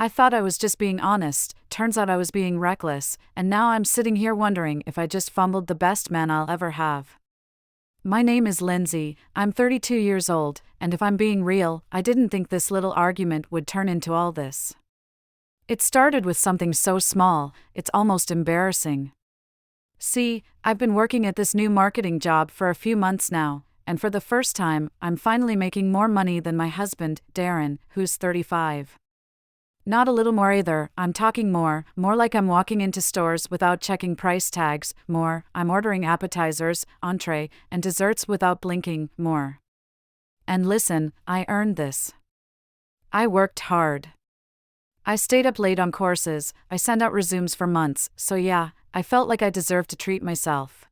I thought I was just being honest, turns out I was being reckless, and now I'm sitting here wondering if I just fumbled the best man I'll ever have. My name is Lindsay, I'm 32 years old, and if I'm being real, I didn't think this little argument would turn into all this. It started with something so small, it's almost embarrassing. See, I've been working at this new marketing job for a few months now, and for the first time, I'm finally making more money than my husband, Darren, who's 35. Not a little more either, I'm talking more like I'm walking into stores without checking price tags, more, I'm ordering appetizers, entree, and desserts without blinking, more. And listen, I earned this. I worked hard. I stayed up late on courses, I sent out resumes for months, so yeah, I felt like I deserved to treat myself.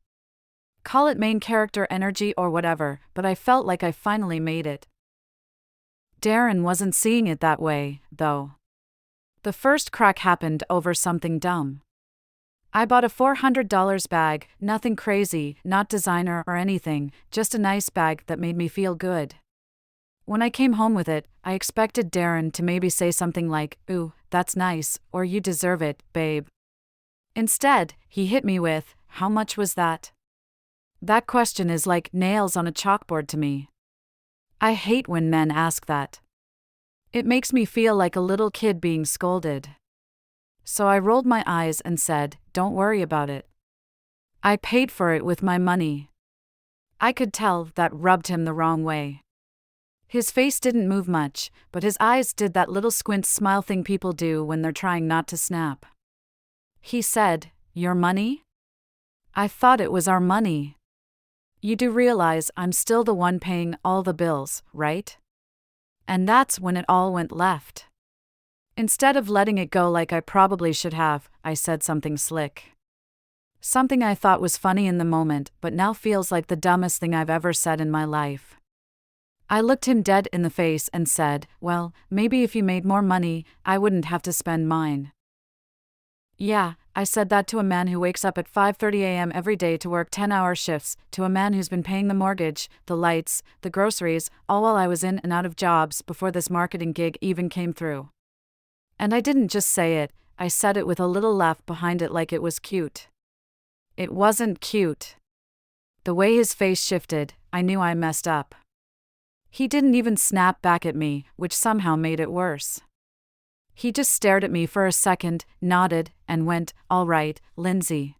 Call it main character energy or whatever, but I felt like I finally made it. Darren wasn't seeing it that way, though. The first crack happened over something dumb. I bought a $400 bag, nothing crazy, not designer or anything, just a nice bag that made me feel good. When I came home with it, I expected Darren to maybe say something like, "Ooh, that's nice," or "You deserve it, babe." Instead, he hit me with, "How much was that?" That question is like nails on a chalkboard to me. I hate when men ask that. It makes me feel like a little kid being scolded. So I rolled my eyes and said, "Don't worry about it. I paid for it with my money." I could tell that rubbed him the wrong way. His face didn't move much, but his eyes did that little squint smile thing people do when they're trying not to snap. He said, "Your money?" I thought it was our money. You do realize I'm still the one paying all the bills, right? And that's when it all went left. Instead of letting it go like I probably should have, I said something slick. Something I thought was funny in the moment, but now feels like the dumbest thing I've ever said in my life. I looked him dead in the face and said, "Well, maybe if you made more money, I wouldn't have to spend mine." Yeah, I said that to a man who wakes up at 5:30 a.m. every day to work 10-hour shifts, to a man who's been paying the mortgage, the lights, the groceries, all while I was in and out of jobs before this marketing gig even came through. And I didn't just say it, I said it with a little laugh behind it like it was cute. It wasn't cute. The way his face shifted, I knew I messed up. He didn't even snap back at me, which somehow made it worse. He just stared at me for a second, nodded, and went, "All right, Lindsay.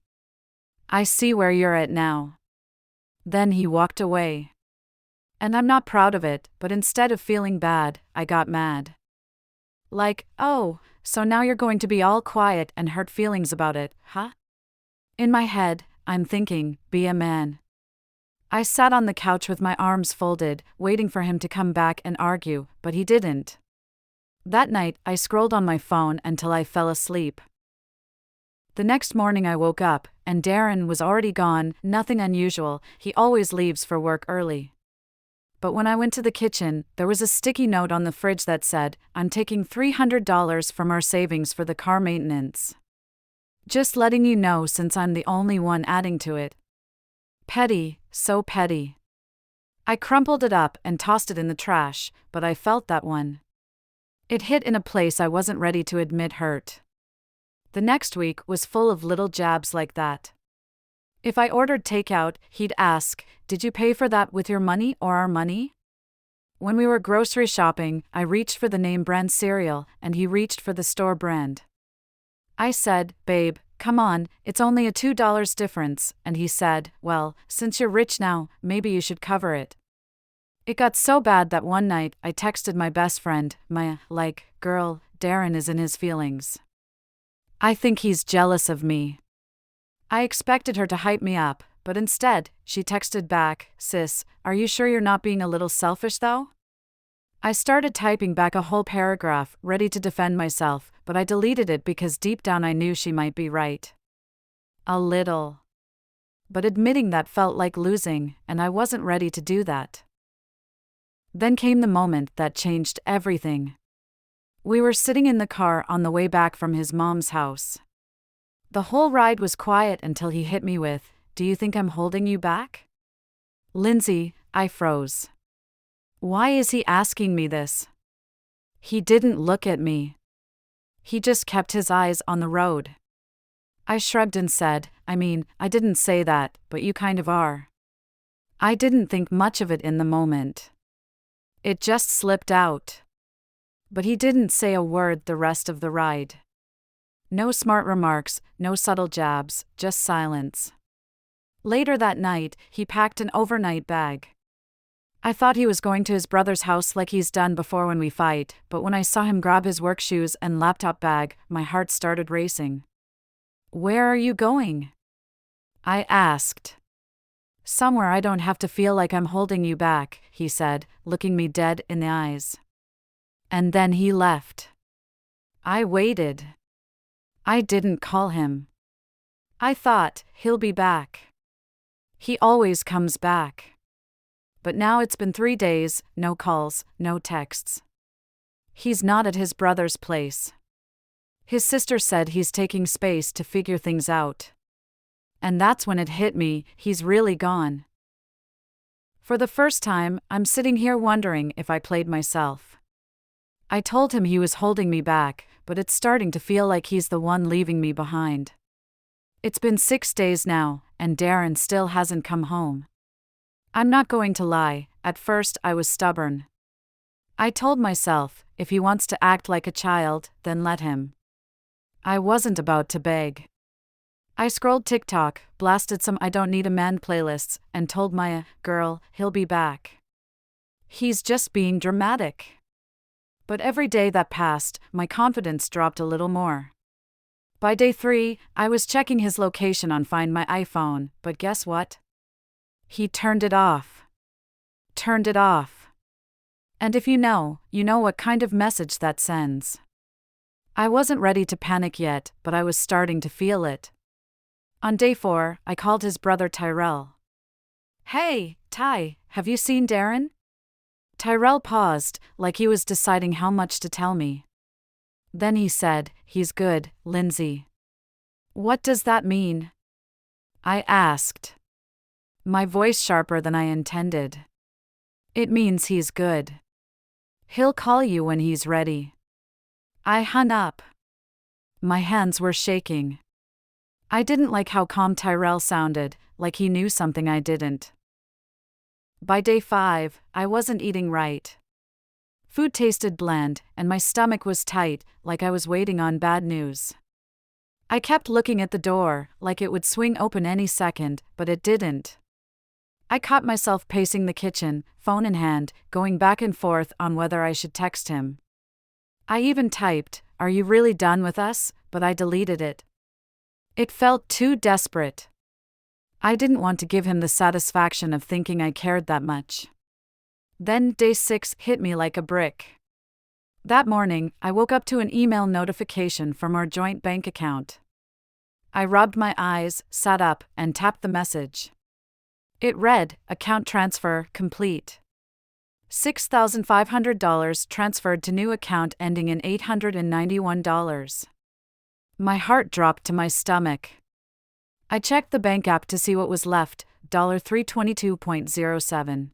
I see where you're at now." Then he walked away. And I'm not proud of it, but instead of feeling bad, I got mad. Like, "Oh, so now you're going to be all quiet and hurt feelings about it, huh?" In my head, I'm thinking, be a man. I sat on the couch with my arms folded, waiting for him to come back and argue, but he didn't. That night, I scrolled on my phone until I fell asleep. The next morning I woke up, and Darren was already gone, nothing unusual, he always leaves for work early. But when I went to the kitchen, there was a sticky note on the fridge that said, "I'm taking $300 from our savings for the car maintenance. Just letting you know since I'm the only one adding to it." Petty, so petty. I crumpled it up and tossed it in the trash, but I felt that one. It hit in a place I wasn't ready to admit hurt. The next week was full of little jabs like that. If I ordered takeout, he'd ask, "Did you pay for that with your money or our money?" When we were grocery shopping, I reached for the name brand cereal, and he reached for the store brand. I said, "Babe, come on, it's only a $2 difference," and he said, "Well, since you're rich now, maybe you should cover it." It got so bad that one night, I texted my best friend, Maya, like, "Girl, Darren is in his feelings. I think he's jealous of me." I expected her to hype me up, but instead, she texted back, "Sis, are you sure you're not being a little selfish though?" I started typing back a whole paragraph, ready to defend myself, but I deleted it because deep down I knew she might be right. A little. But admitting that felt like losing, and I wasn't ready to do that. Then came the moment that changed everything. We were sitting in the car on the way back from his mom's house. The whole ride was quiet until he hit me with, "Do you think I'm holding you back?" Lindsay, I froze. Why is he asking me this? He didn't look at me. He just kept his eyes on the road. I shrugged and said, I didn't say that, but you kind of are. I didn't think much of it in the moment. It just slipped out. But he didn't say a word the rest of the ride. No smart remarks, no subtle jabs, just silence. Later that night, he packed an overnight bag. I thought he was going to his brother's house like he's done before when we fight, but when I saw him grab his work shoes and laptop bag, my heart started racing. "Where are you going?" I asked. "Somewhere I don't have to feel like I'm holding you back," he said, looking me dead in the eyes. And then he left. I waited. I didn't call him. I thought, he'll be back. He always comes back. But now it's been 3 days, no calls, no texts. He's not at his brother's place. His sister said he's taking space to figure things out. And that's when it hit me, he's really gone. For the first time, I'm sitting here wondering if I played myself. I told him he was holding me back, but it's starting to feel like he's the one leaving me behind. It's been 6 days now, and Darren still hasn't come home. I'm not going to lie, at first I was stubborn. I told myself, if he wants to act like a child, then let him. I wasn't about to beg. I scrolled TikTok, blasted some I Don't Need a Man playlists, and told my girl, he'll be back. He's just being dramatic. But every day that passed, my confidence dropped a little more. By day 3, I was checking his location on Find My iPhone, but guess what? He turned it off. Turned it off. And if you know what kind of message that sends. I wasn't ready to panic yet, but I was starting to feel it. On day 4, I called his brother Tyrell. "Hey, Ty, have you seen Darren?" Tyrell paused, like he was deciding how much to tell me. Then he said, "He's good, Lindsay." "What does that mean?" I asked. My voice sharper than I intended. "It means he's good. He'll call you when he's ready." I hung up. My hands were shaking. I didn't like how calm Tyrell sounded, like he knew something I didn't. By day 5, I wasn't eating right. Food tasted bland, and my stomach was tight, like I was waiting on bad news. I kept looking at the door, like it would swing open any second, but it didn't. I caught myself pacing the kitchen, phone in hand, going back and forth on whether I should text him. I even typed, "Are you really done with us?" but I deleted it. It felt too desperate. I didn't want to give him the satisfaction of thinking I cared that much. Then day 6 hit me like a brick. That morning, I woke up to an email notification from our joint bank account. I rubbed my eyes, sat up, and tapped the message. It read, "Account transfer complete. $6,500 transferred to new account ending in $891. My heart dropped to my stomach. I checked the bank app to see what was left, $322.07.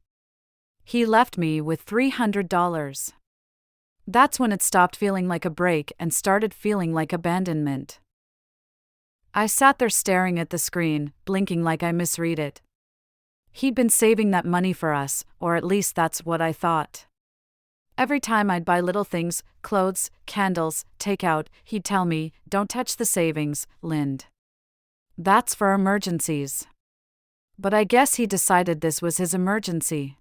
He left me with $300. That's when it stopped feeling like a break and started feeling like abandonment. I sat there staring at the screen, blinking like I misread it. He'd been saving that money for us, or at least that's what I thought. Every time I'd buy little things, clothes, candles, takeout, he'd tell me, "Don't touch the savings, Lind. That's for emergencies." But I guess he decided this was his emergency.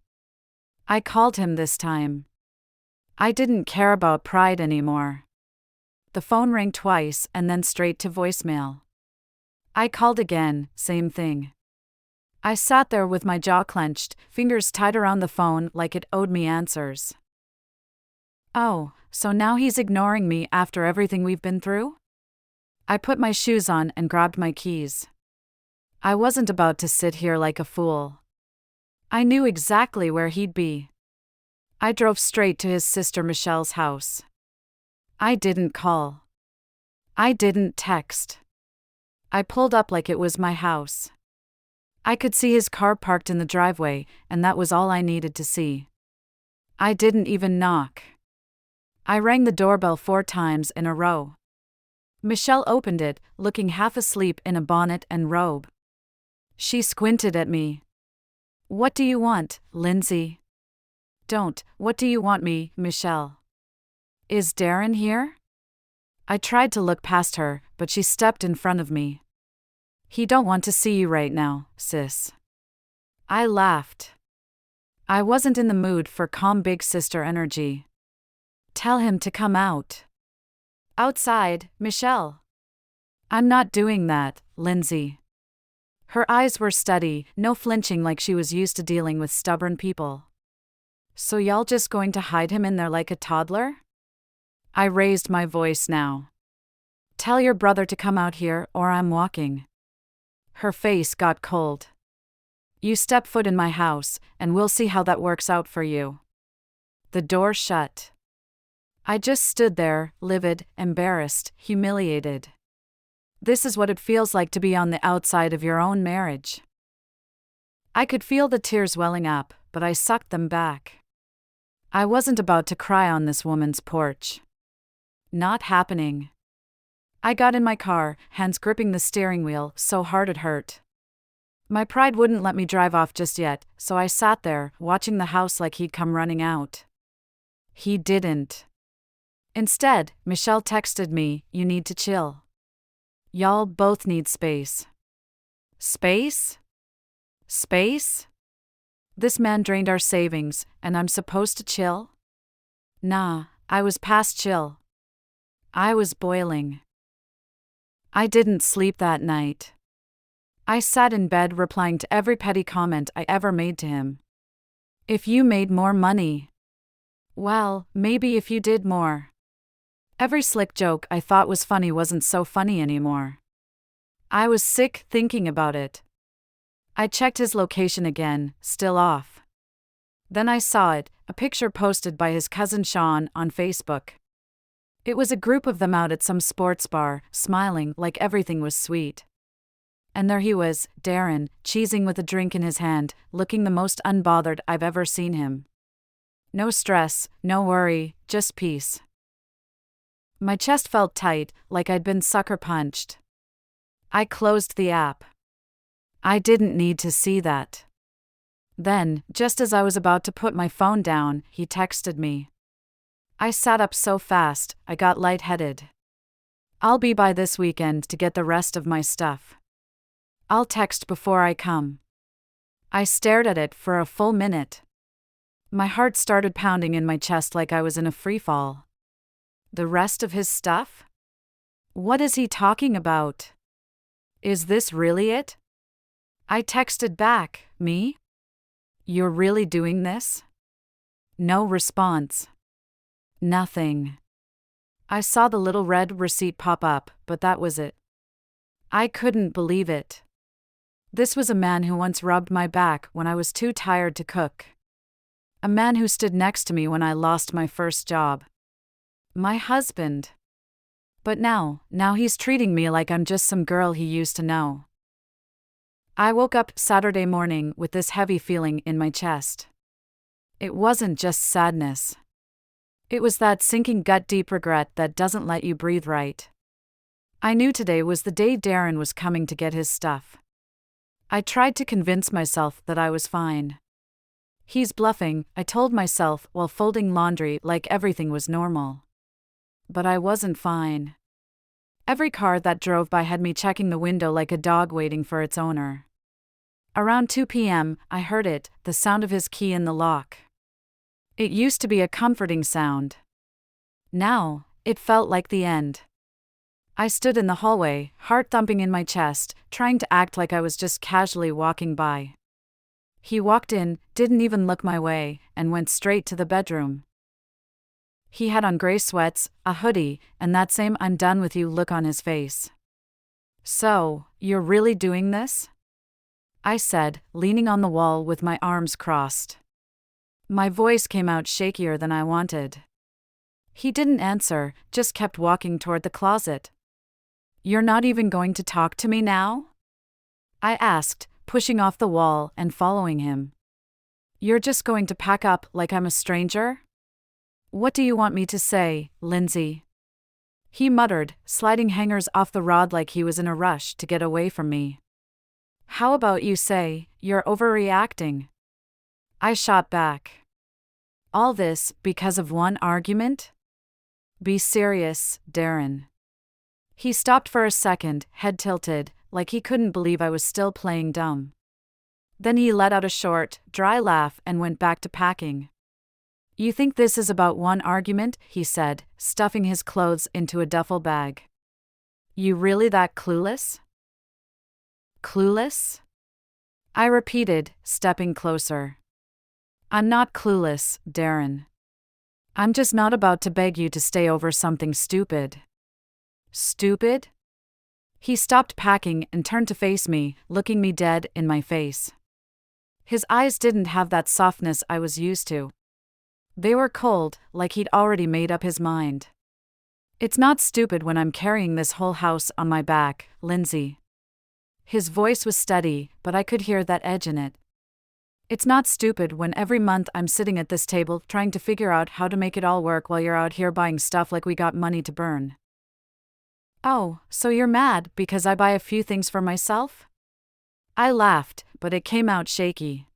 I called him this time. I didn't care about pride anymore. The phone rang twice and then straight to voicemail. I called again, same thing. I sat there with my jaw clenched, fingers tied around the phone like it owed me answers. Oh, so now he's ignoring me after everything we've been through? I put my shoes on and grabbed my keys. I wasn't about to sit here like a fool. I knew exactly where he'd be. I drove straight to his sister Michelle's house. I didn't call. I didn't text. I pulled up like it was my house. I could see his car parked in the driveway, and that was all I needed to see. I didn't even knock. I rang the doorbell 4 times in a row. Michelle opened it, looking half asleep in a bonnet and robe. She squinted at me. What do you want, Lindsay? Don't, what do you want me, Michelle? Is Darren here? I tried to look past her, but she stepped in front of me. He don't want to see you right now, sis. I laughed. I wasn't in the mood for calm big sister energy. Tell him to come out. Outside, Michelle. I'm not doing that, Lindsay. Her eyes were steady, no flinching like she was used to dealing with stubborn people. So y'all just going to hide him in there like a toddler? I raised my voice now. Tell your brother to come out here or I'm walking. Her face got cold. You step foot in my house, and we'll see how that works out for you. The door shut. I just stood there, livid, embarrassed, humiliated. This is what it feels like to be on the outside of your own marriage. I could feel the tears welling up, but I sucked them back. I wasn't about to cry on this woman's porch. Not happening. I got in my car, hands gripping the steering wheel so hard it hurt. My pride wouldn't let me drive off just yet, so I sat there, watching the house like he'd come running out. He didn't. Instead, Michelle texted me, "You need to chill. Y'all both need space." Space? Space? This man drained our savings, and I'm supposed to chill? Nah, I was past chill. I was boiling. I didn't sleep that night. I sat in bed replying to every petty comment I ever made to him. If you made more money. Well, maybe if you did more. Every slick joke I thought was funny wasn't so funny anymore. I was sick thinking about it. I checked his location again, still off. Then I saw it, a picture posted by his cousin Sean on Facebook. It was a group of them out at some sports bar, smiling like everything was sweet. And there he was, Darren, cheesing with a drink in his hand, looking the most unbothered I've ever seen him. No stress, no worry, just peace. My chest felt tight, like I'd been sucker punched. I closed the app. I didn't need to see that. Then, just as I was about to put my phone down, he texted me. I sat up so fast, I got lightheaded. I'll be by this weekend to get the rest of my stuff. I'll text before I come. I stared at it for a full minute. My heart started pounding in my chest like I was in a freefall. The rest of his stuff? What is he talking about? Is this really it? I texted back, me? You're really doing this? No response. Nothing. I saw the little red receipt pop up, but that was it. I couldn't believe it. This was a man who once rubbed my back when I was too tired to cook. A man who stood next to me when I lost my first job. My husband. But now he's treating me like I'm just some girl he used to know. I woke up Saturday morning with this heavy feeling in my chest. It wasn't just sadness. It was that sinking gut-deep regret that doesn't let you breathe right. I knew today was the day Darren was coming to get his stuff. I tried to convince myself that I was fine. He's bluffing, I told myself while folding laundry like everything was normal. But I wasn't fine. Every car that drove by had me checking the window like a dog waiting for its owner. Around 2 p.m., I heard it, the sound of his key in the lock. It used to be a comforting sound. Now, it felt like the end. I stood in the hallway, heart thumping in my chest, trying to act like I was just casually walking by. He walked in, didn't even look my way, and went straight to the bedroom. He had on gray sweats, a hoodie, and that same "I'm done with you" look on his face. "So, you're really doing this?" I said, leaning on the wall with my arms crossed. My voice came out shakier than I wanted. He didn't answer, just kept walking toward the closet. "You're not even going to talk to me now?" I asked, pushing off the wall and following him. "You're just going to pack up like I'm a stranger? What do you want me to say, Lindsay?" he muttered, sliding hangers off the rod like he was in a rush to get away from me. How about you say, you're overreacting? I shot back. All this because of one argument? Be serious, Darren. He stopped for a second, head tilted, like he couldn't believe I was still playing dumb. Then he let out a short, dry laugh and went back to packing. You think this is about one argument? He said, stuffing his clothes into a duffel bag. You really that clueless? Clueless? I repeated, stepping closer. I'm not clueless, Darren. I'm just not about to beg you to stay over something stupid. Stupid? He stopped packing and turned to face me, looking me dead in my face. His eyes didn't have that softness I was used to. They were cold, like he'd already made up his mind. It's not stupid when I'm carrying this whole house on my back, Lindsay. His voice was steady, but I could hear that edge in it. It's not stupid when every month I'm sitting at this table trying to figure out how to make it all work while you're out here buying stuff like we got money to burn. Oh, so you're mad because I buy a few things for myself? I laughed, but it came out shaky.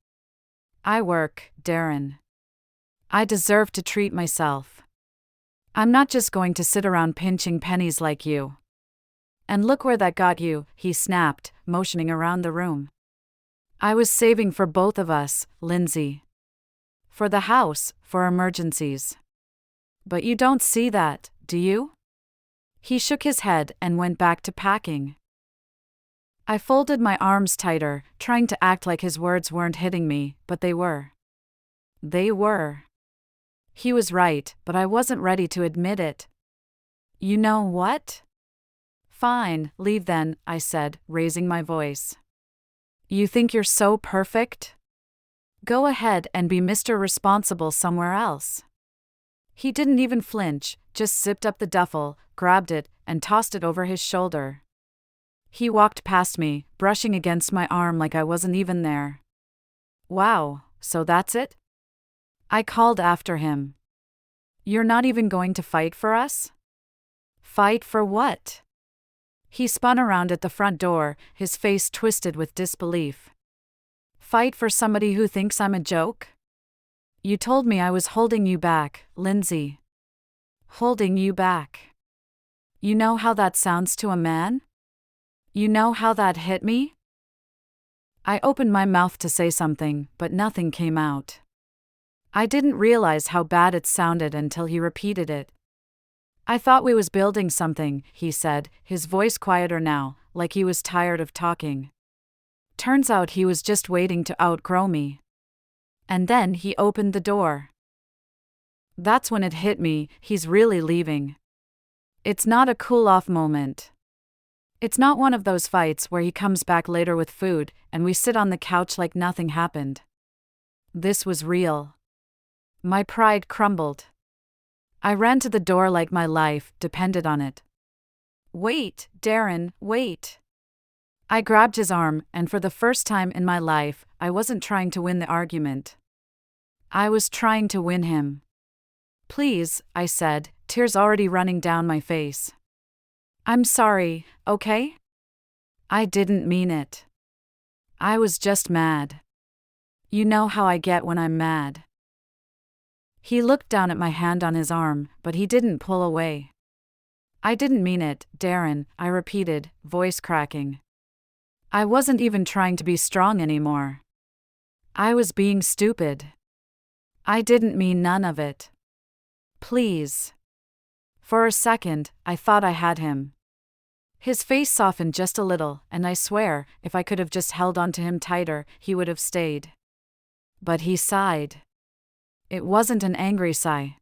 I work, Darren. I deserve to treat myself. I'm not just going to sit around pinching pennies like you. And look where that got you, he snapped, motioning around the room. I was saving for both of us, Lindsay. For the house, for emergencies. But you don't see that, do you? He shook his head and went back to packing. I folded my arms tighter, trying to act like his words weren't hitting me, but they were. They were. He was right, but I wasn't ready to admit it. You know what? Fine, leave then, I said, raising my voice. You think you're so perfect? Go ahead and be Mr. Responsible somewhere else. He didn't even flinch, just zipped up the duffel, grabbed it, and tossed it over his shoulder. He walked past me, brushing against my arm like I wasn't even there. Wow, so that's it? I called after him. You're not even going to fight for us? Fight for what? He spun around at the front door, his face twisted with disbelief. Fight for somebody who thinks I'm a joke? You told me I was holding you back, Lindsay. Holding you back. You know how that sounds to a man? You know how that hit me? I opened my mouth to say something, but nothing came out. I didn't realize how bad it sounded until he repeated it. I thought we was building something, he said, his voice quieter now, like he was tired of talking. Turns out he was just waiting to outgrow me. And then he opened the door. That's when it hit me, he's really leaving. It's not a cool-off moment. It's not one of those fights where he comes back later with food, and we sit on the couch like nothing happened. This was real. My pride crumbled. I ran to the door like my life depended on it. Wait, Darren, wait. I grabbed his arm, and for the first time in my life, I wasn't trying to win the argument. I was trying to win him. Please, I said, tears already running down my face. I'm sorry, okay? I didn't mean it. I was just mad. You know how I get when I'm mad. He looked down at my hand on his arm, but he didn't pull away. I didn't mean it, Darren, I repeated, voice cracking. I wasn't even trying to be strong anymore. I was being stupid. I didn't mean none of it. Please. For a second, I thought I had him. His face softened just a little, and I swear, if I could have just held onto him tighter, he would have stayed. But he sighed. It wasn't an angry sigh.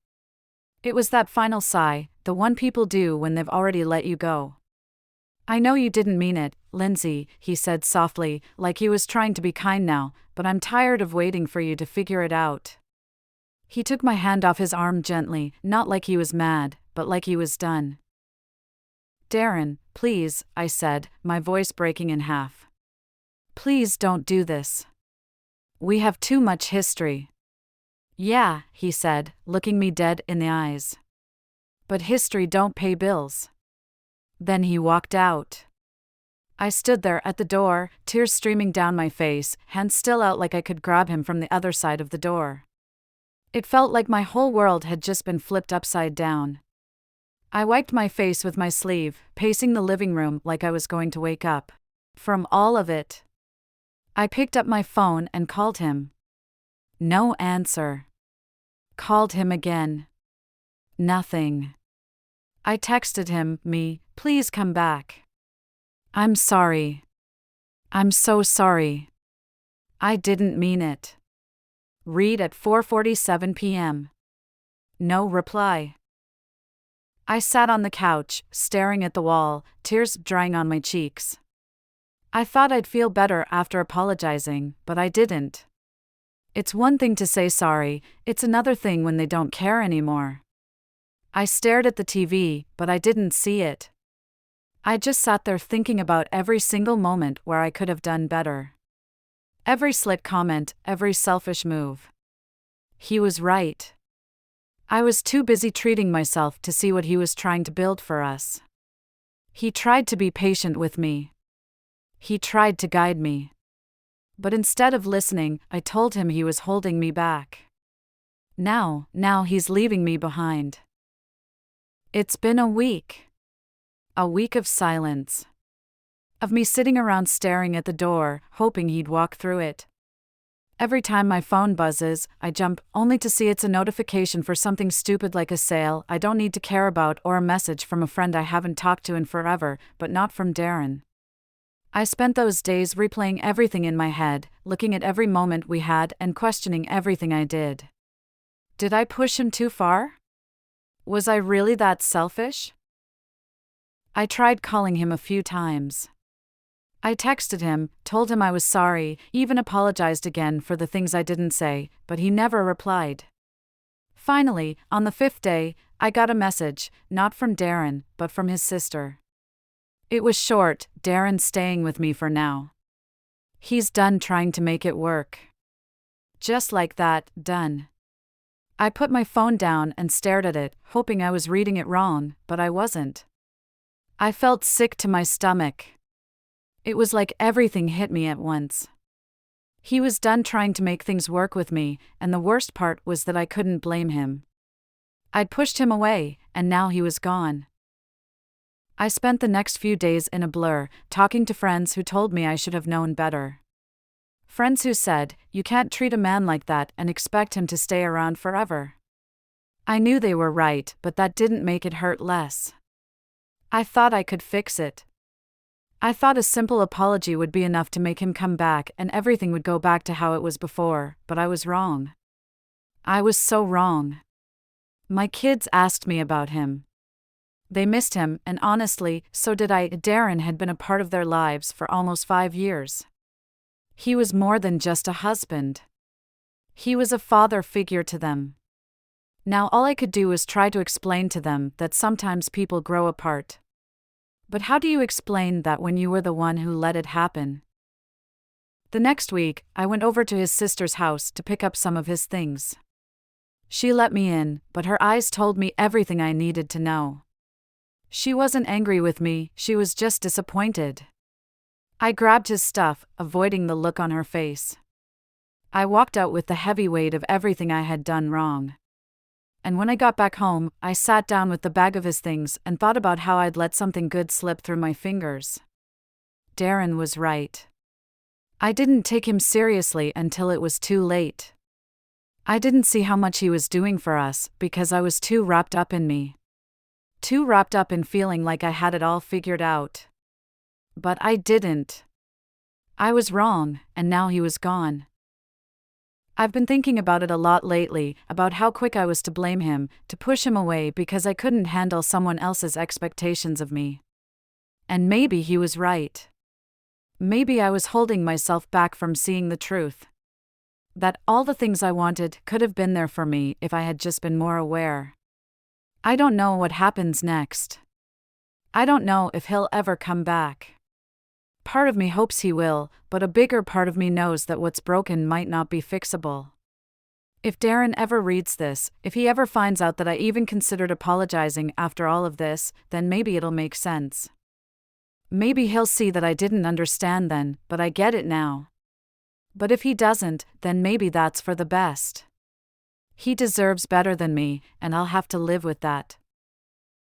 It was that final sigh, the one people do when they've already let you go. I know you didn't mean it, Lindsay, he said softly, like he was trying to be kind now, but I'm tired of waiting for you to figure it out. He took my hand off his arm gently, not like he was mad, but like he was done. Darren, please, I said, my voice breaking in half. Please don't do this. We have too much history. Yeah, he said, looking me dead in the eyes. But history don't pay bills. Then he walked out. I stood there at the door, tears streaming down my face, hands still out like I could grab him from the other side of the door. It felt like my whole world had just been flipped upside down. I wiped my face with my sleeve, pacing the living room like I was going to wake up from all of it. I picked up my phone and called him. No answer. Called him again. Nothing. I texted him, please come back. I'm sorry. I'm so sorry. I didn't mean it. Read at 4:47 p.m. No reply. I sat on the couch, staring at the wall, tears drying on my cheeks. I thought I'd feel better after apologizing, but I didn't. It's one thing to say sorry, it's another thing when they don't care anymore. I stared at the TV, but I didn't see it. I just sat there thinking about every single moment where I could have done better. Every slick comment, every selfish move. He was right. I was too busy treating myself to see what he was trying to build for us. He tried to be patient with me. He tried to guide me. But instead of listening, I told him he was holding me back. Now he's leaving me behind. It's been a week. A week of silence. Of me sitting around staring at the door, hoping he'd walk through it. Every time my phone buzzes, I jump, only to see it's a notification for something stupid like a sale I don't need to care about or a message from a friend I haven't talked to in forever, but not from Darren. I spent those days replaying everything in my head, looking at every moment we had and questioning everything I did. Did I push him too far? Was I really that selfish? I tried calling him a few times. I texted him, told him I was sorry, even apologized again for the things I didn't say, but he never replied. Finally, on the 5th day, I got a message, not from Darren, but from his sister. It was short, Darren's staying with me for now. He's done trying to make it work. Just like that, done. I put my phone down and stared at it, hoping I was reading it wrong, but I wasn't. I felt sick to my stomach. It was like everything hit me at once. He was done trying to make things work with me, and the worst part was that I couldn't blame him. I'd pushed him away, and now he was gone. I spent the next few days in a blur, talking to friends who told me I should have known better. Friends who said, you can't treat a man like that and expect him to stay around forever. I knew they were right, but that didn't make it hurt less. I thought I could fix it. I thought a simple apology would be enough to make him come back and everything would go back to how it was before, but I was wrong. I was so wrong. My kids asked me about him. They missed him, and honestly, so did I. Darren had been a part of their lives for almost 5 years. He was more than just a husband. He was a father figure to them. Now all I could do was try to explain to them that sometimes people grow apart. But how do you explain that when you were the one who let it happen? The next week, I went over to his sister's house to pick up some of his things. She let me in, but her eyes told me everything I needed to know. She wasn't angry with me, she was just disappointed. I grabbed his stuff, avoiding the look on her face. I walked out with the heavy weight of everything I had done wrong. And when I got back home, I sat down with the bag of his things and thought about how I'd let something good slip through my fingers. Darren was right. I didn't take him seriously until it was too late. I didn't see how much he was doing for us because I was too wrapped up in me. Too wrapped up in feeling like I had it all figured out. But I didn't. I was wrong, and now he was gone. I've been thinking about it a lot lately, about how quick I was to blame him, to push him away because I couldn't handle someone else's expectations of me. And maybe he was right. Maybe I was holding myself back from seeing the truth. That all the things I wanted could have been there for me if I had just been more aware. I don't know what happens next. I don't know if he'll ever come back. Part of me hopes he will, but a bigger part of me knows that what's broken might not be fixable. If Darren ever reads this, if he ever finds out that I even considered apologizing after all of this, then maybe it'll make sense. Maybe he'll see that I didn't understand then, but I get it now. But if he doesn't, then maybe that's for the best. He deserves better than me, and I'll have to live with that.